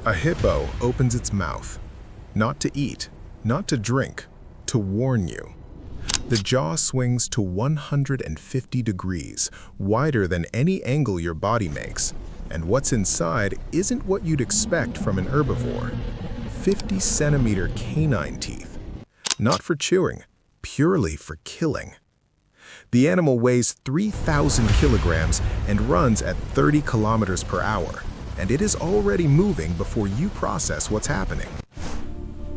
A hippo opens its mouth, not to eat, not to drink, to warn you. The jaw swings to 150 degrees, wider than any angle your body makes, and what's inside isn't what you'd expect from an herbivore. 50-centimeter canine teeth, not for chewing, purely for killing. The animal weighs 3,000 kilograms and runs at 30 kilometers per hour, and it is already moving before you process what's happening.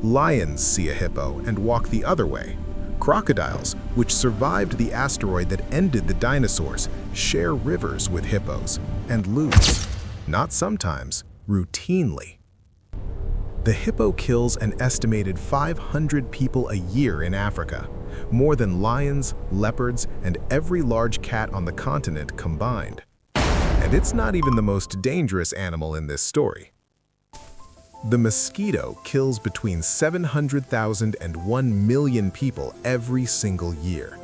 Lions see a hippo and walk the other way. Crocodiles, which survived the asteroid that ended the dinosaurs, share rivers with hippos and lose, not sometimes, routinely. The hippo kills an estimated 500 people a year in Africa, more than lions, leopards, and every large cat on the continent combined. And it's not even the most dangerous animal in this story. The mosquito kills between 700,000 and 1 million people every single year,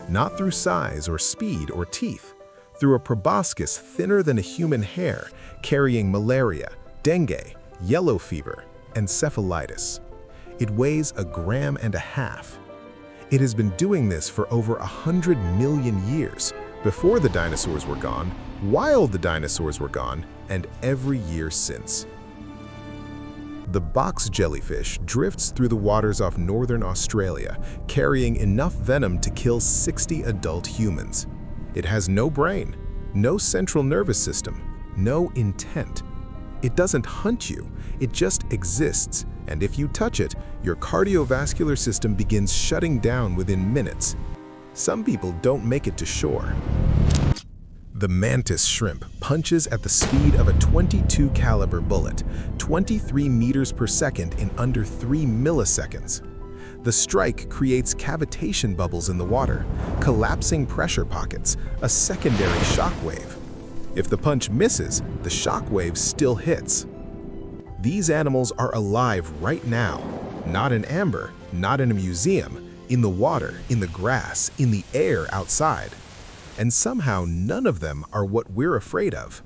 not through size or speed or teeth, through a proboscis thinner than a human hair, carrying malaria, dengue, yellow fever, and encephalitis. It weighs 1.5 grams. It has been doing this for over 100 million years, before the dinosaurs were gone, while the dinosaurs were gone, and every year since. The box jellyfish drifts through the waters off northern Australia, carrying enough venom to kill 60 adult humans. It has no brain, no central nervous system, no intent. It doesn't hunt you, it just exists, and if you touch it, your cardiovascular system begins shutting down within minutes. Some people don't make it to shore. The mantis shrimp punches at the speed of a .22 caliber bullet, 23 meters per second in under 3 milliseconds. The strike creates cavitation bubbles in the water, collapsing pressure pockets, a secondary shock wave. If the punch misses, the shock wave still hits. These animals are alive right now, not in amber, not in a museum, in the water, in the grass, in the air outside. And somehow none of them are what we're afraid of.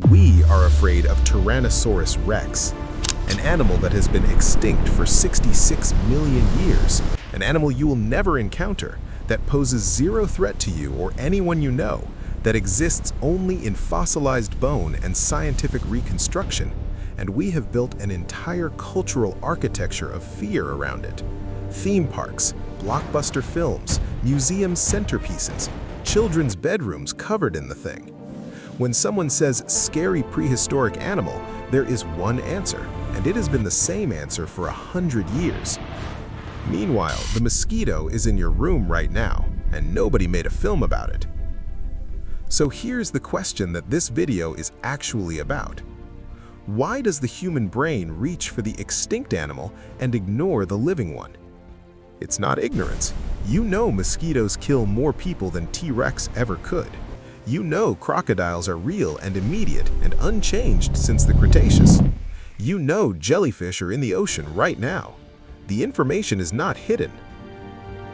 We are afraid of Tyrannosaurus rex, an animal that has been extinct for 66 million years, an animal you will never encounter, that poses zero threat to you or anyone you know, that exists only in fossilized bone and scientific reconstruction, and we have built an entire cultural architecture of fear around it. Theme parks, blockbuster films, museum centerpieces, children's bedrooms covered in the thing. When someone says scary prehistoric animal, there is one answer, and it has been the same answer for 100 years. Meanwhile, the mosquito is in your room right now, and nobody made a film about it. So here's the question that this video is actually about. Why does the human brain reach for the extinct animal and ignore the living one? It's not ignorance. You know mosquitoes kill more people than T-Rex ever could. You know crocodiles are real and immediate and unchanged since the Cretaceous. You know jellyfish are in the ocean right now. The information is not hidden.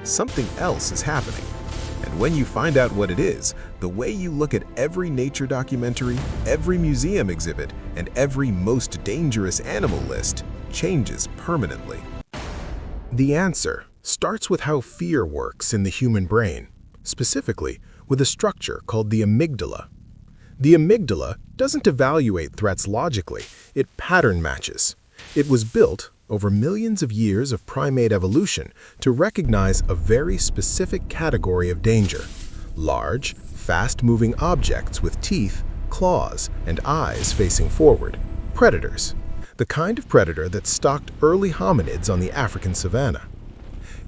Something else is happening. And when you find out what it is, the way you look at every nature documentary, every museum exhibit, and every most dangerous animal list changes permanently. The answer starts with how fear works in the human brain, specifically with a structure called the amygdala. The amygdala doesn't evaluate threats logically, it pattern matches. It was built over millions of years of primate evolution to recognize a very specific category of danger: large, fast-moving objects with teeth, claws, and eyes facing forward, predators. The kind of predator that stalked early hominids on the African savanna.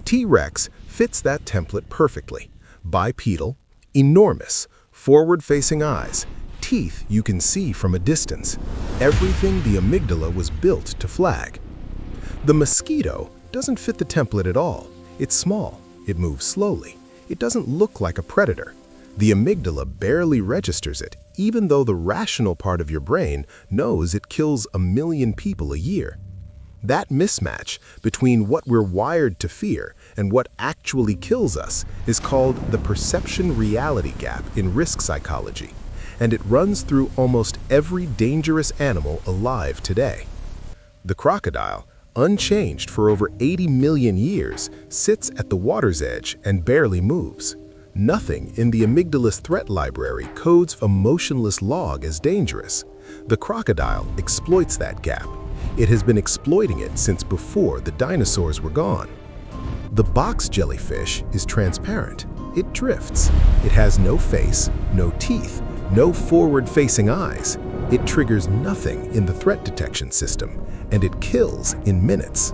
T-Rex fits that template perfectly. Bipedal, enormous, forward-facing eyes, teeth you can see from a distance. Everything the amygdala was built to flag. The mosquito doesn't fit the template at all. It's small, it moves slowly, it doesn't look like a predator. The amygdala barely registers it, even though the rational part of your brain knows it kills 1 million people a year. That mismatch between what we're wired to fear and what actually kills us is called the perception-reality gap in risk psychology. and it runs through almost every dangerous animal alive today. The crocodile, unchanged for over 80 million years, sits at the water's edge and barely moves. Nothing in the amygdala's threat library codes a motionless log as dangerous. The crocodile exploits that gap. It has been exploiting it since before the dinosaurs were gone. The box jellyfish is transparent. It drifts. It has no face, no teeth, no forward-facing eyes. It triggers nothing in the threat detection system, and it kills in minutes.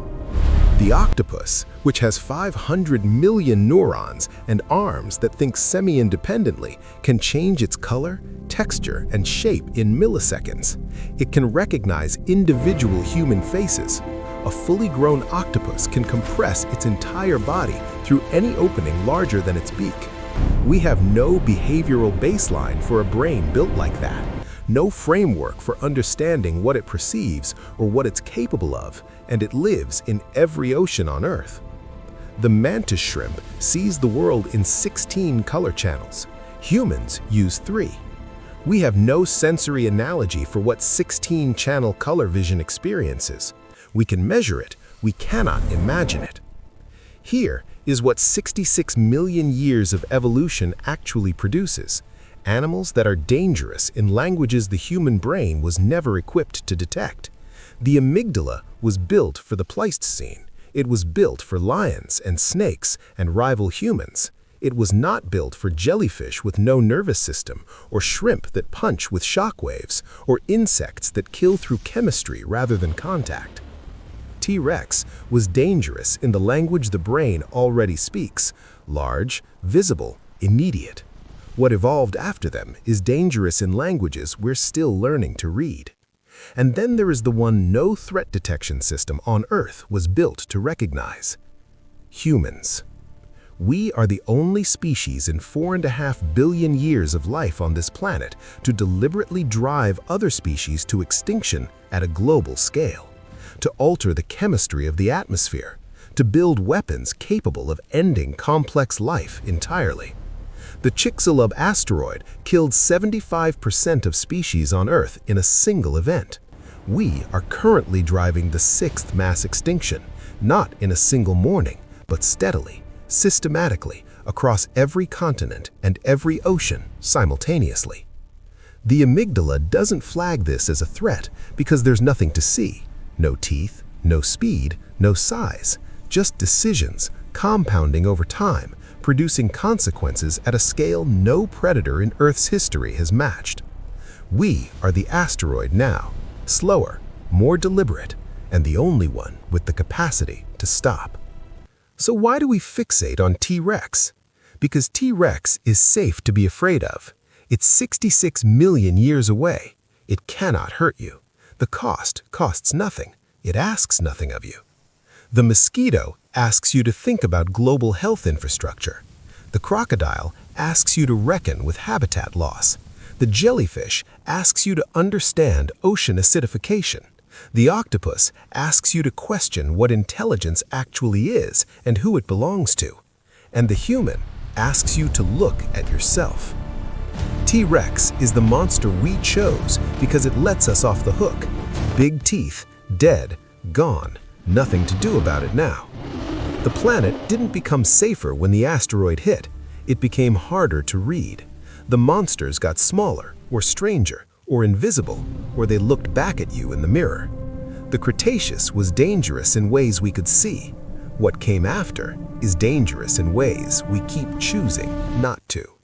The octopus, which has 500 million neurons and arms that think semi-independently, can change its color, texture, and shape in milliseconds. It can recognize individual human faces. A fully grown octopus can compress its entire body through any opening larger than its beak. We have no behavioral baseline for a brain built like that. No framework for understanding what it perceives or what it's capable of, and it lives in every ocean on Earth. The mantis shrimp sees the world in 16 color channels. Humans use 3. We have no sensory analogy for what 16-channel color vision experiences. We can measure it, we cannot imagine it. Here is what 66 million years of evolution actually produces. Animals that are dangerous in languages the human brain was never equipped to detect. The amygdala was built for the Pleistocene. It was built for lions and snakes and rival humans. It was not built for jellyfish with no nervous system, or shrimp that punch with shock waves, or insects that kill through chemistry rather than contact. T-Rex was dangerous in the language the brain already speaks: large, visible, immediate. What evolved after them is dangerous in languages we're still learning to read. And then there is the one no threat detection system on Earth was built to recognize: humans. We are the only species in 4.5 billion years of life on this planet to deliberately drive other species to extinction at a global scale, to alter the chemistry of the atmosphere, to build weapons capable of ending complex life entirely. The Chicxulub asteroid killed 75% of species on Earth in a single event. We are currently driving the 6th mass extinction, not in a single morning, but steadily, systematically, across every continent and every ocean simultaneously. The amygdala doesn't flag this as a threat because there's nothing to see. No teeth, no speed, no size, just decisions compounding over time, producing consequences at a scale no predator in Earth's history has matched. We are the asteroid now, slower, more deliberate, and the only one with the capacity to stop. So why do we fixate on T-Rex? Because T-Rex is safe to be afraid of. It's 66 million years away. It cannot hurt you. The cost costs nothing. It asks nothing of you. The mosquito asks you to think about global health infrastructure. The crocodile asks you to reckon with habitat loss. The jellyfish asks you to understand ocean acidification. The octopus asks you to question what intelligence actually is and who it belongs to. And the human asks you to look at yourself. T-Rex is the monster we chose because it lets us off the hook. Big teeth, dead, gone, nothing to do about it now. The planet didn't become safer when the asteroid hit. It became harder to read. The monsters got smaller, or stranger, or invisible, or they looked back at you in the mirror. The Cretaceous was dangerous in ways we could see. What came after is dangerous in ways we keep choosing not to.